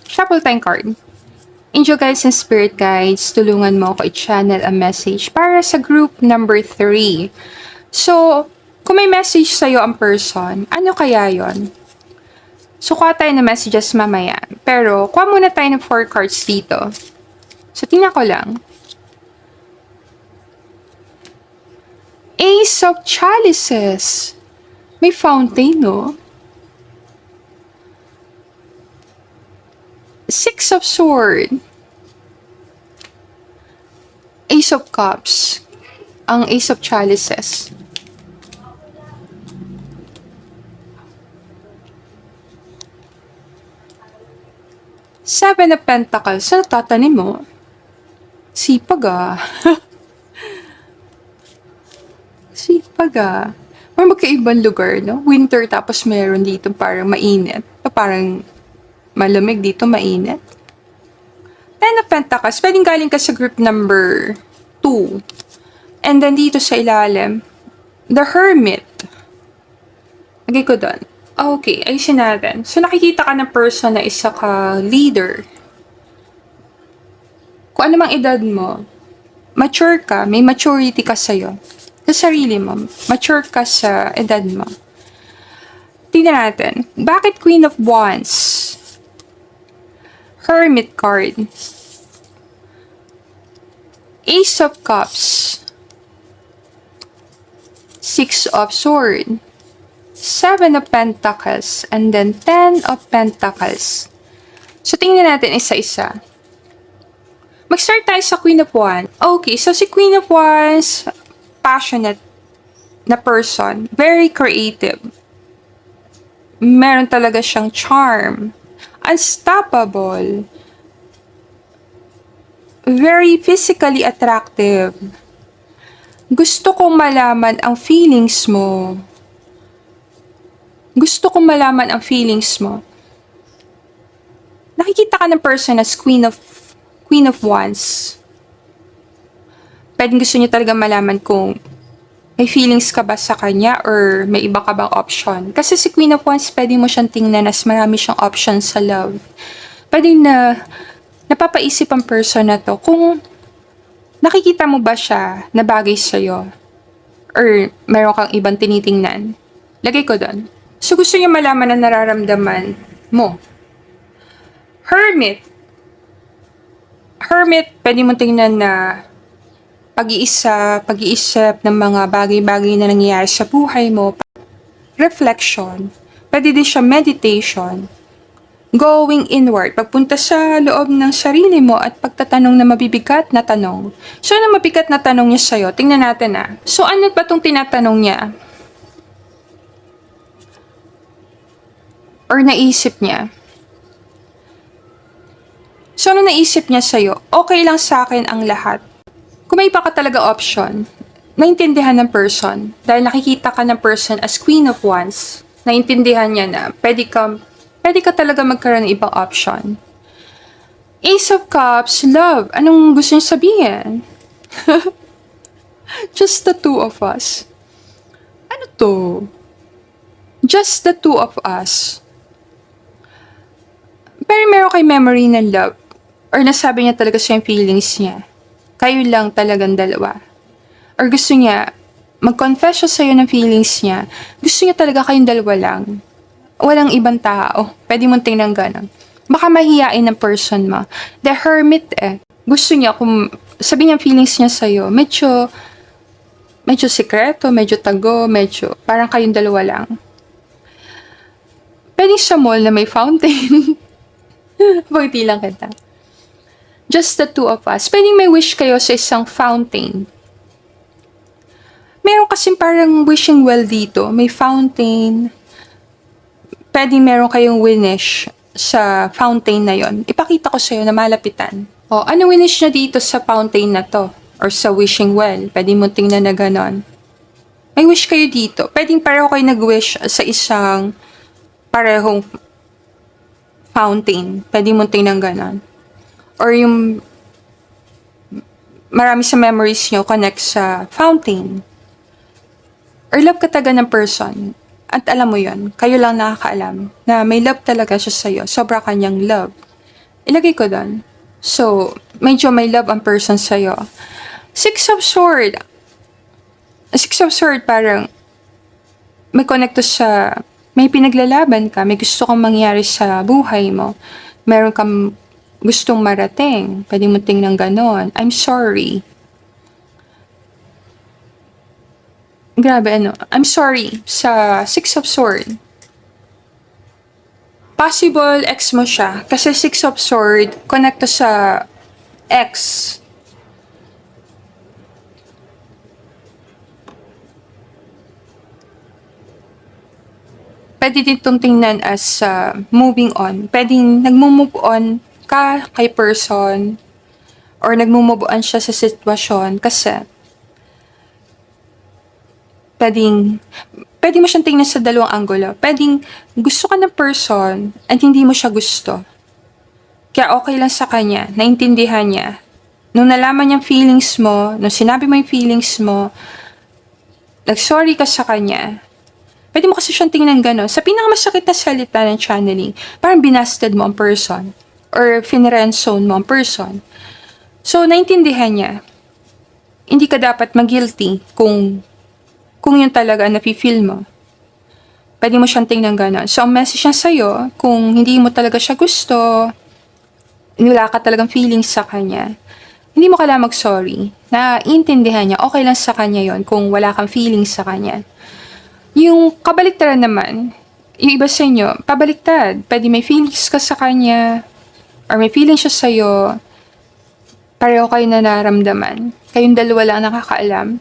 Shuffle time card. Angel guides and spirit guides, tulungan mo ako i-channel a message para sa group number 3. So, kung may message sa'yo ang person, ano kaya yon? So, kuha tayo ng messages mamaya. Pero, kuha muna tayo ng 4 cards dito. So, tingnan ko lang. Ace of Chalices. May fountain, no? 6 of Swords. Ace of Cups. Ang Ace of Chalices. Seven of Pentacles. Sa tatanim mo? Sipag ah. Sipag ah. Parang magkaibang lugar, no? Winter tapos meron dito parang mainit. Parang malamig dito, mainit. Ten of Pentacles. Pwedeng galing ka sa group number 2. And then dito sa ilalim, the Hermit. Lagay ko doon. Okay, ayusin natin. So, nakikita ka ng person na isa ka leader. Kung ano mang edad mo, mature ka, may maturity ka sa'yo. Sa sarili mo, mature ka sa edad mo. Tingnan natin. Bakit Queen of Wands? Hermit card. Ace of Cups. 6 of Swords. 7 of Pentacles, and then 10 of Pentacles. So, tingnan natin isa-isa. Mag-start tayo sa Queen of Wands. Okay, so si Queen of Wands, passionate na person, very creative. Meron talaga siyang charm. Unstoppable. Very physically attractive. Gusto kong malaman ang feelings mo. Gusto kong malaman ang feelings mo. Nakikita ka ng person as Queen of Wands. Pwedeng gusto niya talaga malaman kung may feelings ka ba sa kanya or may iba ka bang option. Kasi si Queen of Wands, pwede mo siyang tingnan as marami siyang options sa love. Pwede na napapaisip ang person na to kung nakikita mo ba siya na bagay sa'yo or meron kang ibang tinitingnan. Lagay ko doon. So, gusto niya malaman na nararamdaman mo. Hermit. Hermit, pwede mo tingnan na pag-iisip ng mga bagay-bagay na nangyayari sa buhay mo. Reflection. Pwede din siya meditation. Going inward. Pagpunta sa loob ng sarili mo at pagtatanong na mabibigat na tanong. So, ano mabigat na tanong niya sa'yo? Tingnan natin ah. So, ano ba itong tinatanong niya? Or naisip niya? So, ano naisip niya sa'yo? Okay lang sa akin ang lahat. Kung may iba ka talaga option, naintindihan ng person. Dahil nakikita ka ng person as Queen of Wands, naintindihan niya na pwede ka talaga magkaroon ng ibang option. Ace of Cups, love. Anong gusto niya sabihin? Just the two of us. Ano to? Just the two of us. Pero meron kay memory ng love or nasabi niya talaga sa yung feelings niya. Kayo lang talagang dalawa. Or gusto niya, mag-confess siya sa'yo ng feelings niya. Gusto niya talaga kayong dalawa lang. Walang ibang tao. Pwede mong tingnan ganon. Baka mahihain ng person mo. The hermit Gusto niya kung sabihin niya feelings niya sa'yo, medyo sekreto, medyo tago, medyo parang kayong dalawa lang. Pwede sa mall na may fountain. Pagti lang kita. Just the two of us. Pwede may wish kayo sa isang fountain. Meron kasing parang wishing well dito. May fountain. Pwede meron kayong winish sa fountain na yon. Ipakita ko sa'yo na malapitan. O, ano winish na dito sa fountain na to? Or sa wishing well? Pwede mo tingnan na ganon. May wish kayo dito. Pwedeng pareho kayo nag-wish sa isang parehong fountain. Pwede mo tingnan ganon. Or yung marami sa memories nyo connect sa fountain. Or love ka talaga ng person. At alam mo yon, kayo lang nakakaalam na may love talaga siya sa'yo. Sobra kanyang love. Ilagay ko doon. So, medyo may love ang person sa'yo. Six of Swords. Six of Swords parang may connect to sa may pinaglalaban ka, may gusto kang mangyari sa buhay mo. Meron kang gustong marating. Pwede mo tingnan ganon. I'm sorry. Grabe, I'm sorry sa Six of Swords. Possible ex mo siya. Kasi Six of Swords, connect to sa ex. Pwede din itong tingnan as moving on. Pwedeng nagmo-move on ka kay person or nagmo-move on siya sa sitwasyon kasi pwede mo siyang tingnan sa dalawang anggulo. Pwedeng gusto ka ng person at hindi mo siya gusto. Kaya okay lang sa kanya, naintindihan niya. Nung nalaman niyang feelings mo, nung sinabi mo yung feelings mo, nag-sorry ka sa kanya, pwede mo kasi siyang tingnan gano'n. Sa pinakamasakit na salita ng channeling, parang binasted mo ang person. Or finrenzone mo ang person. So, naintindihan niya. Hindi ka dapat mag-guilty kung yun talaga nafe-feel mo. Pwede mo siyang tingnan gano'n. So, ang message niya sa'yo, kung hindi mo talaga siya gusto, wala ka talagang feelings sa kanya, hindi mo kailangan mag-sorry. Naiintindihan niya, okay lang sa kanya yon kung wala kang feelings sa kanya. Yung kabaliktaran naman, yung iba sa inyo, pabaliktad. Pwede may feelings ka sa kanya, or may feelings siya sa'yo, pareho kayo na naramdaman. Kayong dalawa lang nakakaalam.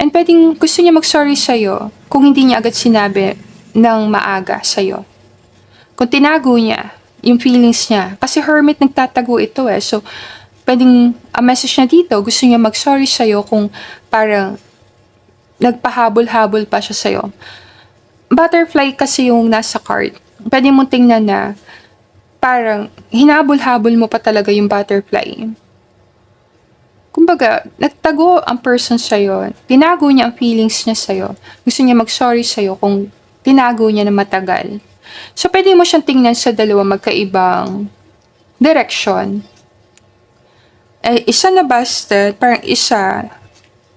And pwedeng gusto niya mag-sorry sa'yo kung hindi niya agad sinabi ng maaga sa'yo. Kung tinago niya yung feelings niya, kasi hermit nagtatago ito So, pwedeng ang message niya dito, gusto niya mag-sorry sa'yo kung parang nagpahabol-habol pa siya sa'yo. Butterfly kasi yung nasa card. Pwede mong tingnan na parang hinabol-habol mo pa talaga yung butterfly. Kumbaga, nagtago ang person sa'yo. Tinago niya ang feelings niya sa'yo. Gusto niya mag-sorry sa'yo kung tinago niya na matagal. So, pwede mo siyang tingnan sa dalawa magkaibang direction. Isa na busted, parang isa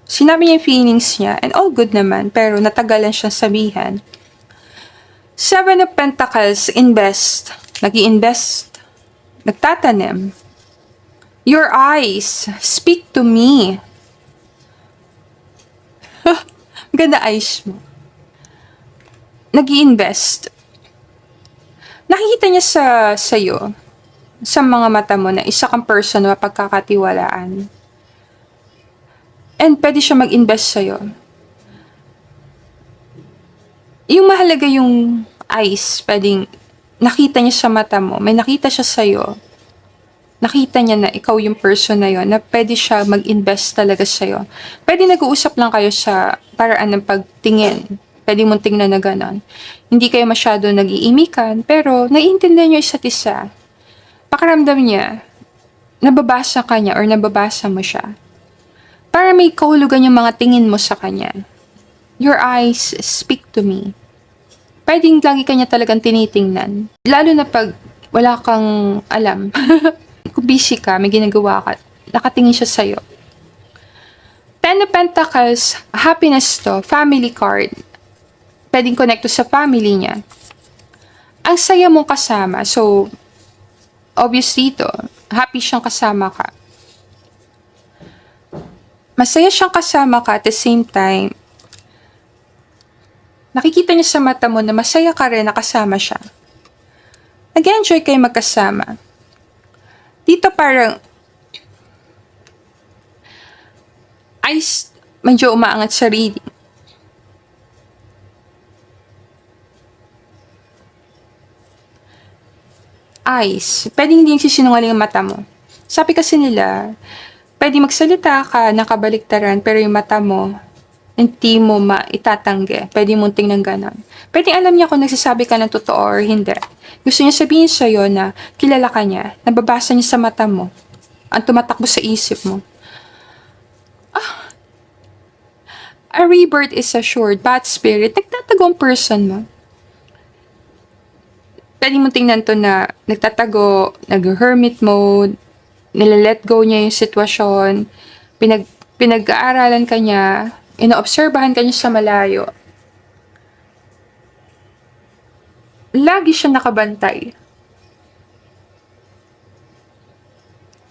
sinabi niya yung feelings niya, and all good naman, pero natagalan siyang sabihan. Seven of Pentacles, invest. Nag-i-invest. Nagtatanim. Your eyes, speak to me. Ganda eyes mo. Nag-i-invest. Nakikita niya sa'yo, sa mga mata mo, na isa kang person na mapagkakatiwalaan. And pwede siya mag-invest sa'yo. Yung mahalaga yung eyes, pwedeng nakita niya sa mata mo, may nakita siya sa'yo, nakita niya na ikaw yung person na yon, na pwede siya mag-invest talaga sa'yo. Pwede nag-uusap lang kayo sa paraan ng pagtingin. Pwede mong tingnan na ganon. Hindi kayo masyado nag-iimikan, pero naiintindihan niyo isa't isa. Pakiramdam niya, nababasa ka niya or nababasa mo siya. Para may kahulugan yung mga tingin mo sa kanya. Your eyes speak to me. Pwedeng lagi kanya talagang tinitingnan. Lalo na pag wala kang alam. Kung busy ka, may ginagawa ka, nakatingin siya sa'yo. Ten of Pentacles, happiness to, family card. Pwedeng connect to sa family niya. Ang saya mong kasama. So, obviously to, happy siyang kasama ka. Masaya siyang kasama ka at the same time, nakikita niya sa mata mo na masaya ka rin na kasama siya. Nag-enjoy kayo magkasama. Dito parang, medyo umaangat sa reading. Eyes, pwedeng hindi nagsisinungaling ang mata mo. Sabi kasi nila, pwede magsalita ka, nakabaliktaran, pero yung mata mo, hindi mo maitatanggi. Pwede mong tingnan ganon. Pwede alam niya kung nagsasabi ka ng totoo or hindi. Gusto niya sabihin sa'yo na kilala ka niya, nababasa niya sa mata mo, ang tumatakbo sa isip mo. A rebirth is assured, bad spirit, nagtatago ang person mo. Pwede mo tingnan to na nagtatago, nag-hermit mode, nile-let go niya yung sitwasyon, pinag-aaralan ka niya, inoobserbahan ka niya sa malayo. Lagi siya nakabantay.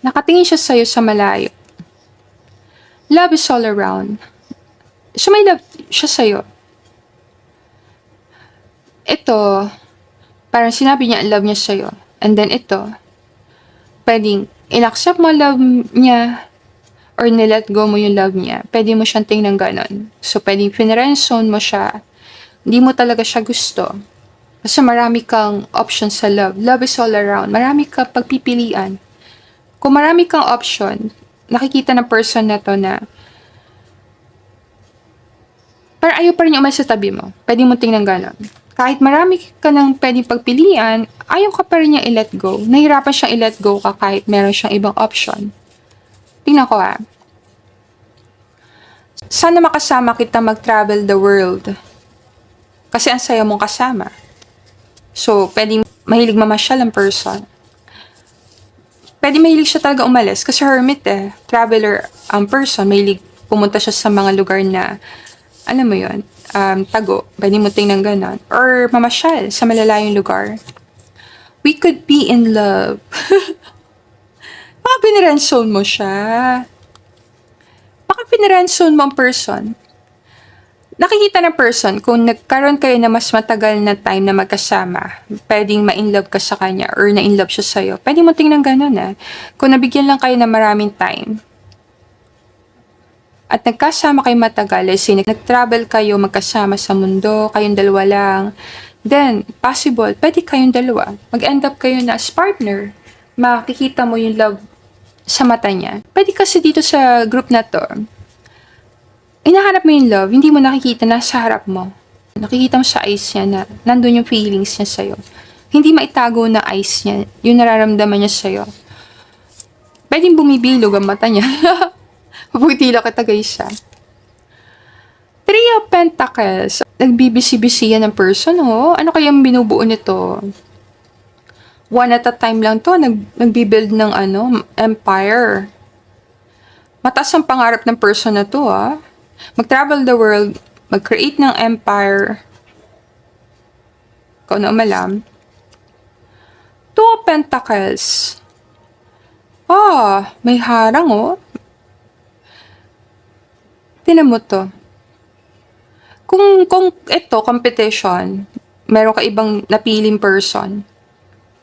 Nakatingin siya sa'yo sa malayo. Love is all around. So may love siya sa'yo. Ito, parang sinabi niya ang love niya sa'yo. And then ito, pwedeng in-accept mo love niya or nilet go mo yung love niya. Pwede mo siyang tingnan ganon. So, pwedeng finrenzone mo siya. Hindi mo talaga siya gusto. Kasi marami kang options sa love. Love is all around. Marami kang pagpipilian. Kung marami kang option, nakikita ng person na to na parang ayaw pa rin yung umalis sa tabi mo. Pwede mo tingnan ganon. Kahit marami ka nang pwedeng pagpilian, ayaw ka pa rin niya i-let go. Nahirapan siyang i-let go ka kahit meron siyang ibang option. Tingnan ko Sana makasama kita mag-travel the world. Kasi ang saya mong kasama. So, pwedeng mahilig mamasyal ang person. Pwede mahilig siya talaga umalis. Kasi hermit traveler ang person. Mahilig pumunta siya sa mga lugar na, alam mo yun, tago. Pwede mo tingnan ganon. Or mamasyal sa malalayong lugar. We could be in love. Baka pinirenzone mo siya. Baka pinirenzone mo ang person. Nakikita ng person, kung nagkaroon kayo na mas matagal na time na magkasama, pwedeng ma-inlove ka sa kanya or na-inlove siya sa'yo. Pwede mo tingnan ganon Kung nabigyan lang kayo ng maraming time, at nagkasama kayo matagal, nag-travel kayo magkasama sa mundo, kayong dalawa lang, then, possible, pwede kayong dalawa. Mag-end up kayo na as partner. Makikita mo yung love sa mata niya. Pwede kasi dito sa group na to, inahanap mo yung love, hindi mo nakikita na sa harap mo. Nakikita mo sa eyes niya na nandun yung feelings niya sa'yo. Hindi maitago na eyes niya, yung nararamdaman niya sa'yo. Pwedeng bumibilog ang mata niya. Puputila kita guys Three of Pentacles. Nagbibisi-bisiyan ng person, Ano kayang binubuo nito? One at a time lang to. Nagbibuild ng empire. Mataas ang pangarap ng person na to, Mag-travel the world. Mag-create ng empire. Ikaw na umalam. Two of Pentacles. May harang, Tinan mo to. Kung ito, competition, meron ka ibang napiling person,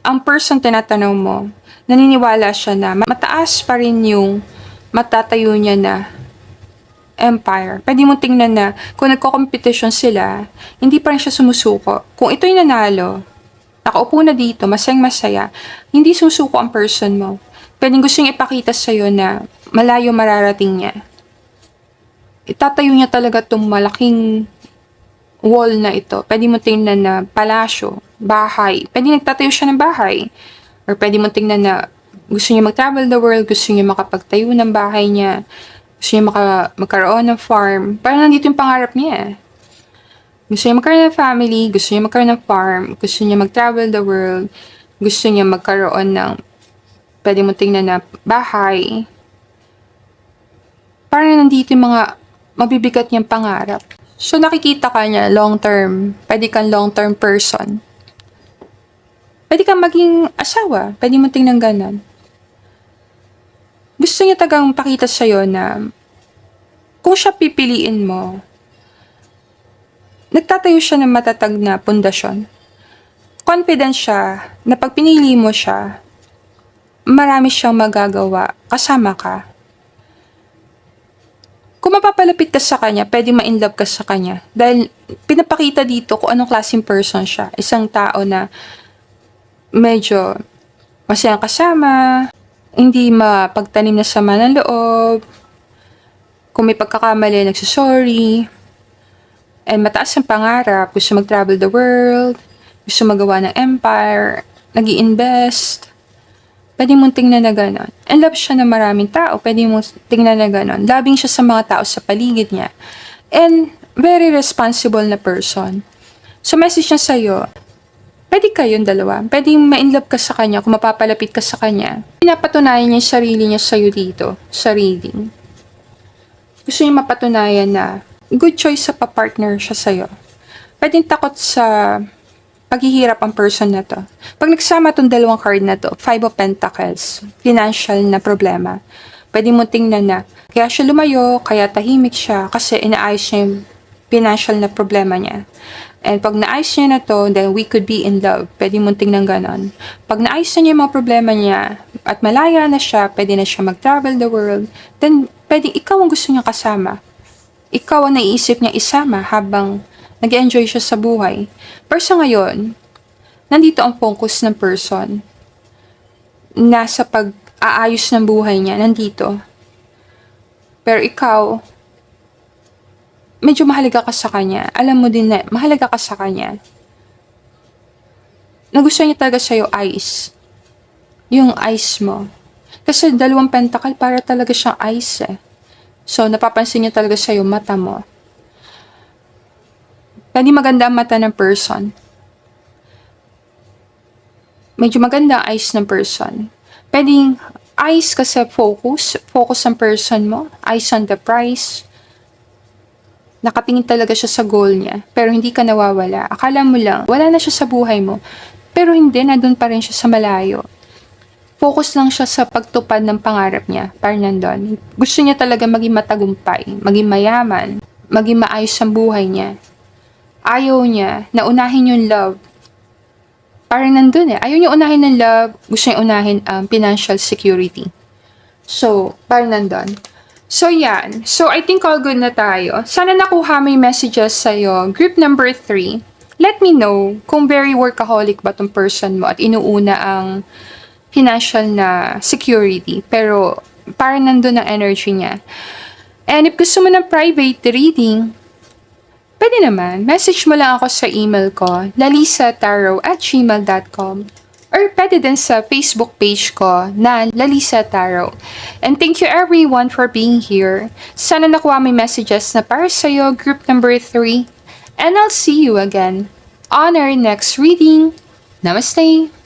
ang person tinatanong mo, naniniwala siya na mataas pa rin yung matatayo niya na empire. Pwede mo tingnan na kung nagko-competition sila, hindi pa rin siya sumusuko. Kung ito'y nanalo, nakaupo na dito, masayang-masaya, hindi sumusuko ang person mo. Pwedeng gusto niya ipakita sa'yo na malayo mararating niya. Itatayo niya talaga itong malaking wall na ito. Pwede mo tingnan na palasyo, bahay. Pwede nagtatayo siya ng bahay. Or pwede mo tingnan na gusto niya mag-travel the world, gusto niya makapagtayo ng bahay niya, gusto niya magkaroon ng farm. Parang nandito yung pangarap niya. Gusto niya magkaroon ng family, gusto niya magkaroon ng farm, gusto niya mag-travel the world. gusto niya magkaroon ng pwede mo tingnan na bahay. Parang nandito yung mga mabibigat niyang pangarap. So nakikita ka niya long term, pwede kang long term person. Pwede kang maging asawa, pwede mo tingnan ganon. Gusto niya tagang pakita sa'yo na kung siya pipiliin mo, nagtatayo siya ng matatag na pundasyon. Confident siya na pag pinili mo siya, marami siyang magagawa kasama ka. Kung mapapalapit ka sa kanya, pwede ma-inlove ka sa kanya. Dahil pinapakita dito kung anong klaseng person siya. Isang tao na medyo masayang kasama, hindi mapagtanim na sama ng loob, kung may pagkakamali, nagsasorry, and mataas ang pangarap, gusto mag-travel the world, gusto magawa ng empire, nag-i-invest, pwede mong tingnan na gano'n. And love siya ng maraming tao, pwede mong tingnan na gano'n. Loving siya sa mga tao sa paligid niya. And very responsible na person. So message niya sa'yo, pwede kayong dalawa. Pwede ma-inlove ka sa kanya kung mapapalapit ka sa kanya. Pinapatunayan niya yung sarili niya sa'yo dito, sa reading. Gusto niya mapatunayan na good choice sa pa-partner siya sa'yo. Pwedeng takot sa paghihirap ang person na to. Pag nagsama tong dalawang card na to, Five of Pentacles, financial na problema, pwede mo tingnan na kaya siya lumayo, kaya tahimik siya, kasi inaayos niya yung financial na problema niya. And pag naayos niya na to, then we could be in love. Pwede mo tingnan ganon. Pag naayos na niya yung mga problema niya, at malaya na siya, pwede na siya mag-travel the world, then pwede ikaw ang gusto niya kasama. Ikaw ang naiisip niya isama habang nag-enjoy siya sa buhay. Pero sa ngayon, nandito ang focus ng person. Nasa pag-aayos ng buhay niya, nandito. Pero ikaw, medyo mahalaga ka sa kanya. Alam mo din na mahalaga ka sa kanya. Nagustuhan niya talaga sa'yo eyes. Yung eyes mo. Kasi dalawang pentacle, para talaga siyang eyes eh. So, napapansin niya talaga sa'yo mata mo. Hindi maganda ang mata ng person. Medyo maganda ang eyes ng person. Pwedeng eyes kasi focus ang person mo. Eyes on the prize. Nakatingin talaga siya sa goal niya. Pero hindi ka nawawala. Akala mo lang, wala na siya sa buhay mo. Pero hindi, nandun pa rin siya sa malayo. Focus lang siya sa pagtupad ng pangarap niya. Parang nandun. Gusto niya talaga maging matagumpay, maging mayaman, maging maayos ang buhay niya. Ayaw niya na unahin yung love. Parang nandun eh. Ayaw niya unahin ng love. Gusto niya unahin financial security. So, parang nandun. So, yan. So, I think all good na tayo. Sana nakuha mo yung messages sa'yo. Group number 3. Let me know kung very workaholic ba tong person mo at inuuna ang financial na security. Pero, parang nandun ang energy niya. And if gusto mo ng private reading, pwede naman, message mo lang ako sa email ko, lalisataro@gmail.com, or pwede din sa Facebook page ko na Lalisa Tarot. And thank you everyone for being here. Sana nakuha may messages na para sa'yo, group number 3. And I'll see you again on our next reading. Namaste!